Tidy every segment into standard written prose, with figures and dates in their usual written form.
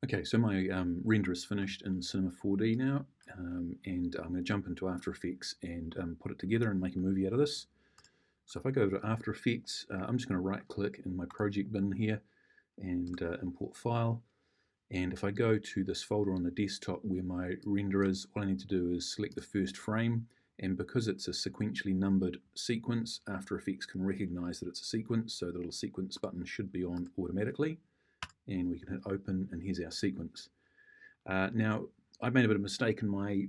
Okay, so my render is finished in Cinema 4D now, and I'm going to jump into After Effects and put it together and make a movie out of this. So if I go over to After Effects, I'm just going to right click in my project bin here and import file. And if I go to this folder on the desktop where my render is, all I need to do is select the first frame, and because it's a sequentially numbered sequence, After Effects can recognize that it's a sequence, so the little sequence button should be on automatically. And we can hit open, and here's our sequence. Now, I made a bit of a mistake in my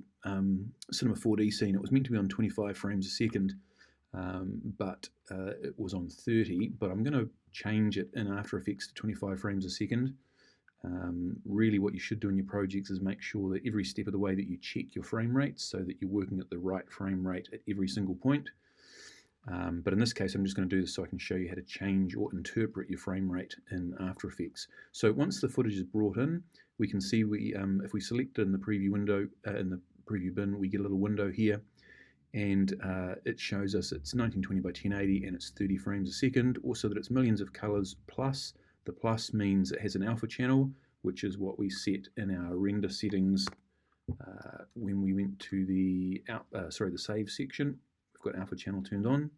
Cinema 4D scene. It was meant to be on 25 frames a second, but it was on 30. But I'm going to change it in After Effects to 25 frames a second. Really, what you should do in your projects is make sure that every step of the way that you check your frame rates so that you're working at the right frame rate at every single point. But in this case, I'm just going to do this so I can show you how to change or interpret your frame rate in After Effects. So once the footage is brought in, we can see if we select it in the preview window, in the preview bin, we get a little window here, and it shows us it's 1920 by 1080 and it's 30 frames a second. Also that it's millions of colors plus. The plus means it has an alpha channel, which is what we set in our render settings when we went to the save section. We've got alpha channel turned on.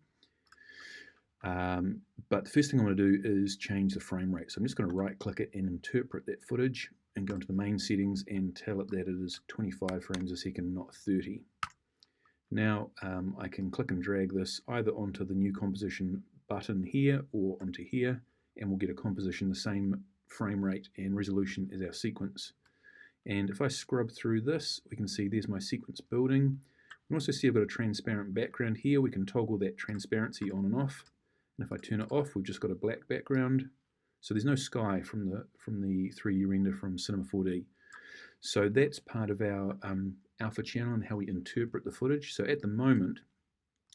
But the first thing I'm going to do is change the frame rate. So I'm just going to right click it and interpret that footage and go into the main settings and tell it that it is 25 frames a second, not 30. Now I can click and drag this either onto the new composition button here or onto here, and we'll get a composition the same frame rate and resolution as our sequence. And if I scrub through this, we can see there's my sequence building. We can also see I've got a transparent background here. We can toggle that transparency on and off. And if I turn it off, we've just got a black background. So there's no sky from the 3D render from Cinema 4D. So that's part of our alpha channel and how we interpret the footage. So at the moment,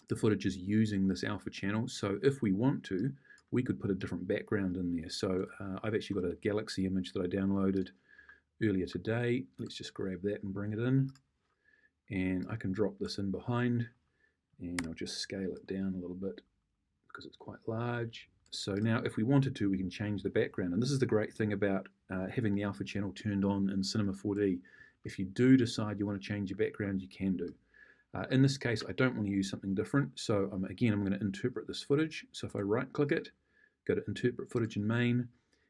the footage is using this alpha channel. So if we want to, we could put a different background in there. So I've actually got a galaxy image that I downloaded earlier today. Let's just grab that and bring it in. And I can drop this in behind, and I'll just scale it down a little bit because it's quite large. So now if we wanted to, we can change the background. And this is the great thing about having the alpha channel turned on in Cinema 4D. If you do decide you want to change your background, you can do. In this case, I don't want to use something different. So again, I'm going to interpret this footage. So if I right click it, go to interpret footage in main,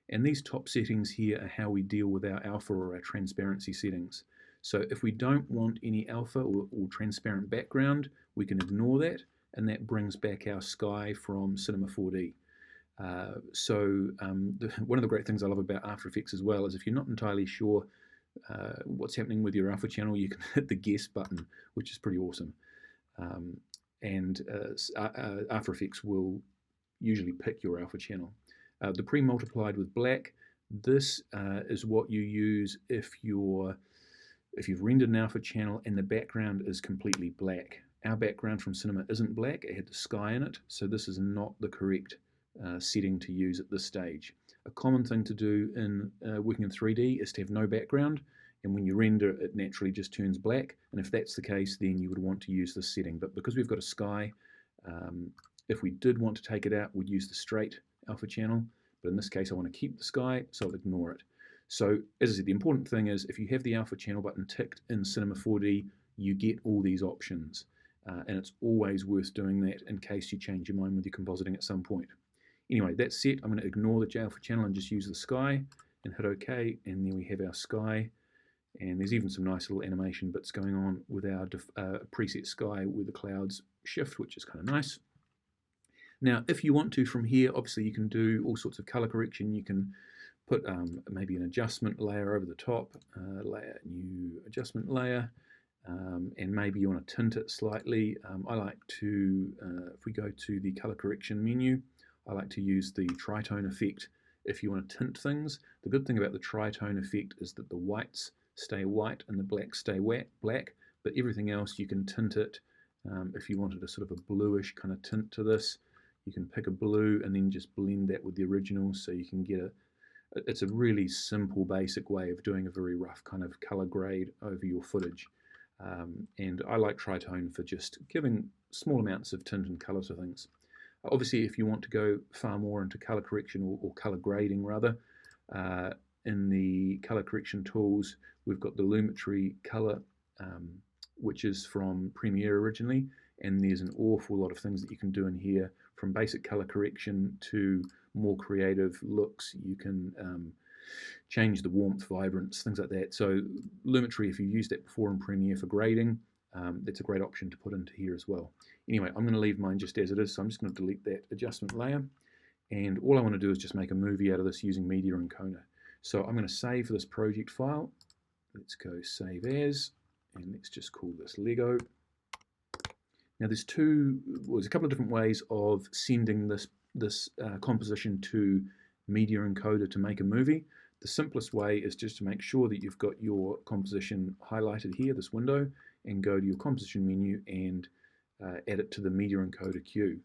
and these top settings here are how we deal with our alpha or our transparency settings. So if we don't want any alpha or transparent background, we can ignore that, and that brings back our sky from Cinema 4D. One of the great things I love about After Effects as well is if you're not entirely sure what's happening with your alpha channel, you can hit the guess button, which is pretty awesome. After Effects will usually pick your alpha channel. The pre-multiplied with black, this is what you use if you've rendered an alpha channel and the background is completely black. Our background from Cinema isn't black, it had the sky in it, so this is not the correct setting to use at this stage. A common thing to do in working in 3D is to have no background, and when you render it naturally just turns black, and if that's the case then you would want to use this setting. But because we've got a sky, if we did want to take it out, we'd use the straight alpha channel, but in this case I want to keep the sky, so I'll ignore it. So as I said, the important thing is if you have the alpha channel button ticked in Cinema 4D, you get all these options, and it's always worth doing that in case you change your mind with your compositing at some point. Anyway, that's set. I'm going to ignore the alpha channel and just use the sky and hit OK, and then we have our sky. And there's even some nice little animation bits going on with our preset sky where the clouds shift, which is kind of nice. Now, if you want to from here, obviously you can do all sorts of color correction. You can put maybe an adjustment layer over the top, new adjustment layer, and maybe you want to tint it slightly. I like to, if we go to the color correction menu, I like to use the Tritone effect if you want to tint things. The good thing about the Tritone effect is that the whites stay white and the blacks stay black, but everything else you can tint it. If you wanted a sort of a bluish kind of tint to this, you can pick a blue and then just blend that with the original, so you can get it's a really simple basic way of doing a very rough kind of color grade over your footage. And I like Tritone for just giving small amounts of tint and color to things. Obviously, if you want to go far more into color correction or color grading rather, in the color correction tools, we've got the Lumetri color, which is from Premiere originally, and there's an awful lot of things that you can do in here, from basic color correction to more creative looks. You can change the warmth, vibrance, things like that. So Lumetri, if you used that before in Premiere for grading, that's a great option to put into here as well. Anyway, I'm going to leave mine just as it is, so I'm just going to delete that adjustment layer. And all I want to do is just make a movie out of this using Media Encoder. So I'm going to save this project file. Let's go save as, and let's just call this Lego. Now there's a couple of different ways of sending this composition to Media Encoder to make a movie. The simplest way is just to make sure that you've got your composition highlighted here, this window, and go to your composition menu and add it to the Media Encoder queue.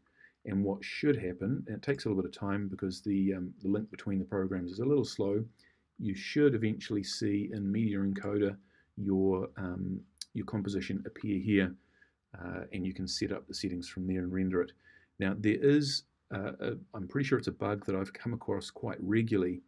And what should happen, and it takes a little bit of time because the link between the programs is a little slow, you should eventually see in Media Encoder your composition appear here, and you can set up the settings from there and render it. Now there is, I'm pretty sure it's a bug that I've come across quite regularly.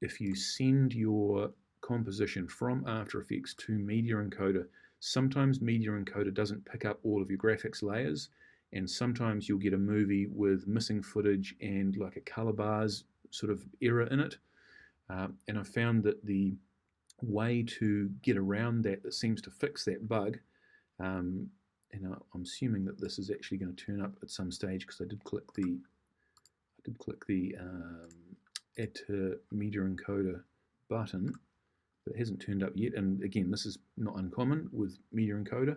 If you send your composition from After Effects to Media Encoder, sometimes Media Encoder doesn't pick up all of your graphics layers, and sometimes you'll get a movie with missing footage and like a color bars sort of error in it. And I found that the way to get around that seems to fix that bug, and I'm assuming that this is actually going to turn up at some stage because I did click the add to Media Encoder button, but it hasn't turned up yet. And again, this is not uncommon with Media Encoder.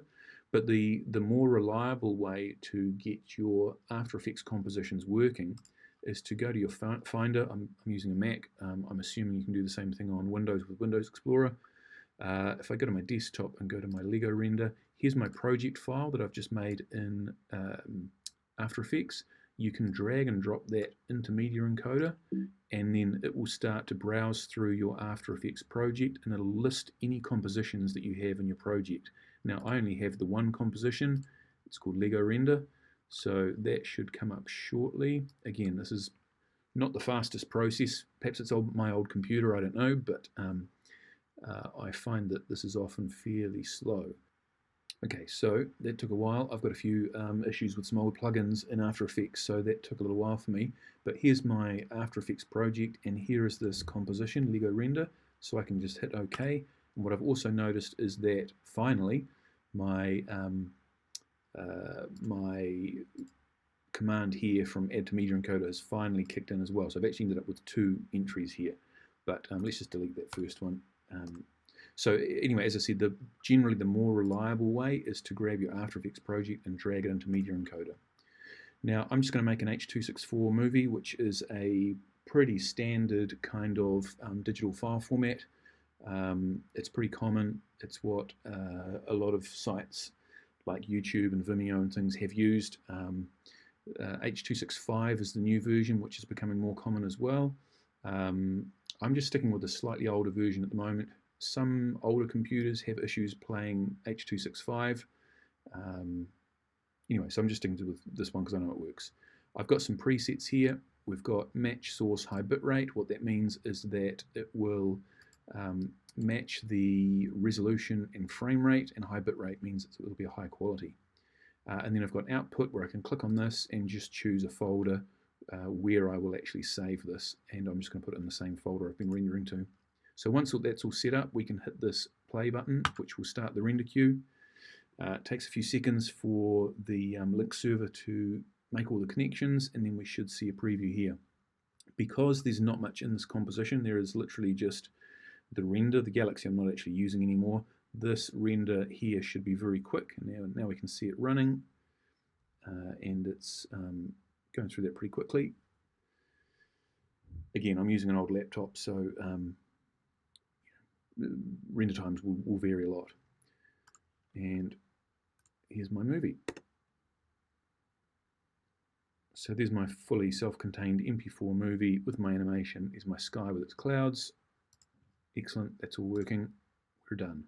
But the more reliable way to get your After Effects compositions working is to go to your Finder. I'm using a Mac. I'm assuming you can do the same thing on Windows with Windows Explorer. If I go to my desktop and go to my Lego render, here's my project file that I've just made in After Effects. You can drag and drop that into Media Encoder, and then it will start to browse through your After Effects project, and it'll list any compositions that you have in your project. Now I only have the one composition, it's called Lego Render, so that should come up shortly. Again, this is not the fastest process, perhaps it's my old computer, I don't know, but I find that this is often fairly slow. Okay, so that took a while. I've got a few issues with some old plugins in After Effects, so that took a little while for me. But here's my After Effects project, and here is this composition, Lego Render, so I can just hit OK. And what I've also noticed is that finally my my command here from Add to Media Encoder has finally kicked in as well. So I've actually ended up with 2 entries here, but let's just delete that first one. So anyway, as I said, generally the more reliable way is to grab your After Effects project and drag it into Media Encoder. Now I'm just going to make an H.264 movie, which is a pretty standard kind of digital file format. It's pretty common. It's what a lot of sites like YouTube and Vimeo and things have used. H.265 is the new version, which is becoming more common as well. I'm just sticking with a slightly older version at the moment. Some older computers have issues playing H.265. Anyway, so I'm just sticking with this one because I know it works. I've got some presets here. We've got match source high bitrate. What that means is that it will match the resolution and frame rate, and high bitrate means it will be a high quality. And then I've got output where I can click on this and just choose a folder where I will actually save this, and I'm just going to put it in the same folder I've been rendering to. So once that's all set up, we can hit this play button, which will start the render queue. It takes a few seconds for the link server to make all the connections, and then we should see a preview here. Because there's not much in this composition, there is literally just the render. The Galaxy I'm not actually using anymore. This render here should be very quick. Now we can see it running, and it's going through that pretty quickly. Again, I'm using an old laptop, so render times will vary a lot. And here's my movie. So there's my fully self-contained MP4 movie with my animation. Is my sky with its clouds. Excellent, that's all working. We're done.